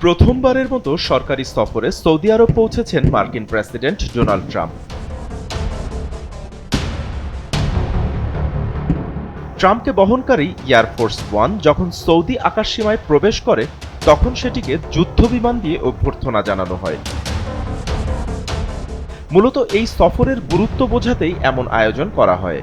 প্রথমবারের মতো সরকারি সফরে সৌদি আরব পৌঁছেছেন মার্কিন প্রেসিডেন্ট ডোনাল্ড ট্রাম্প। ট্রাম্পকে বহনকারী এয়ারফোর্স ওয়ান যখন সৌদি আকাশসীমায় প্রবেশ করে তখন সেটিকে যুদ্ধবিমান দিয়ে অভ্যর্থনা জানানো হয়। মূলত এই সফরের গুরুত্ব বোঝাতেই এমন আয়োজন করা হয়।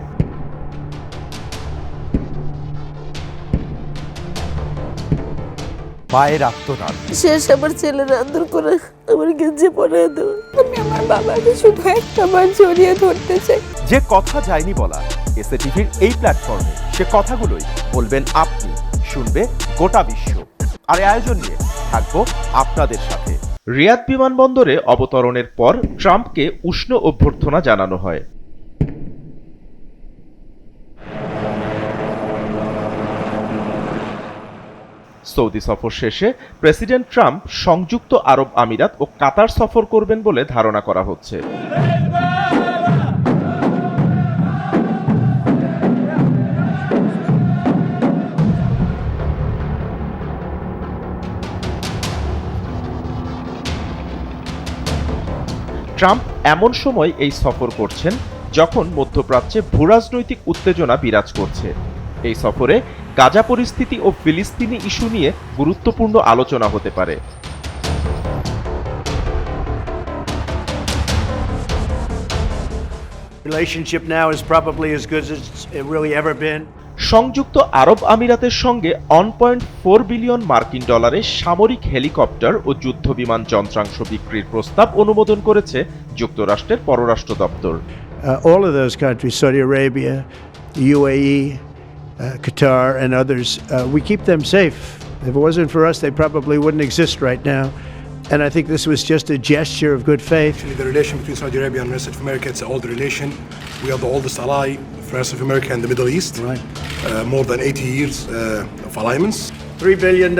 মায়ের আত্মনাদ, শেষ আমার ছেলের আদর করে আমার গেঞ্জি পরে দেবো। আমি আমার বাবাকে শুধু একটাবার জড়িয়ে ধরতে চাই। যে কথা যায়নি বলা এসএটিভির এই প্ল্যাটফর্মে সে কথাগুলোই বলবেন আপনি, শুনবে গোটা বিশ্ব। আর এই আয়োজন নিয়ে থাকবো আপনাদের সাথে। রিয়াদ বিমানবন্দরে অবতরণের পর ট্রাম্পকে উষ্ণ অভ্যর্থনা জানানো হয়। সৌদি সফর শেষে প্রেসিডেন্ট ট্রাম্প সংযুক্ত আরব আমিরাত ও কাতার সফর করবেন বলে ধারণা করা হচ্ছে। ট্রাম্প এমন সময় এই সফর করছেন যখন মধ্যপ্রাচ্যে ভূরাজনৈতিক উত্তেজনা বিরাজ করছে। এই সফরে গাজা পরিস্থিতি ও ফিলিস্তিনি ইস্যু নিয়ে গুরুত্বপূর্ণ আলোচনা হতে পারে। Relationship now is probably as good as it's really ever been. সংযুক্ত আরব আমিরাতের সঙ্গে 1.4 বিলিয়ন মার্কিন ডলারের সামরিক হেলিকপ্টার ও যুদ্ধবিমান যন্ত্রাংশ বিক্রির প্রস্তাব অনুমোদন করেছে যুক্তরাষ্ট্রের পররাষ্ট্র দপ্তর। All of those countries, Saudi Arabia, UAE, Qatar, and others, we keep them safe. If it wasn't for us, they probably wouldn't exist right now. And I think this was just a gesture of good faith. The relation between Saudi Arabia and the rest of America, it's an old relation. We are the oldest ally of the rest of America and the Middle East. Right. More than 80 years of alliance. $3 billion,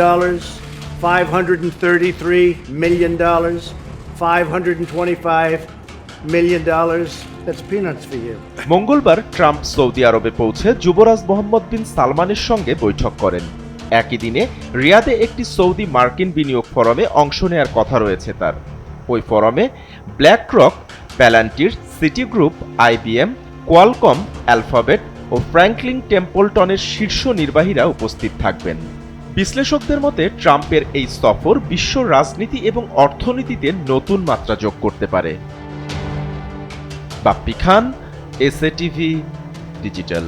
$533 million, $525 million. That's peanuts for you. মঙ্গলবার Trump Saudi আরবে পৌঁছে যুবরাজ মোহাম্মদ বিন সালমানের সঙ্গে বৈঠক করেন। একই দিনে রিয়াদে একটি সৌদি মার্কিন বিনিয়োগ ফোরামে অংশ নেয়ার কথা রয়েছে তার। ওই ফোরামে BlackRock, Palantir, Citigroup, IBM, Qualcomm, Alphabet ও ফ্র্যাঙ্কলিন টেম্পলটনের শীর্ষ নির্বাহীরা উপস্থিত থাকবেন। বিশ্লেষকদের মতে ট্রাম্পের এই সফর বিশ্ব রাজনীতি এবং অর্থনীতিতে নতুন মাত্রা যোগ করতে পারে। বাপ্পি খান, এসএটিভি ডিজিটাল।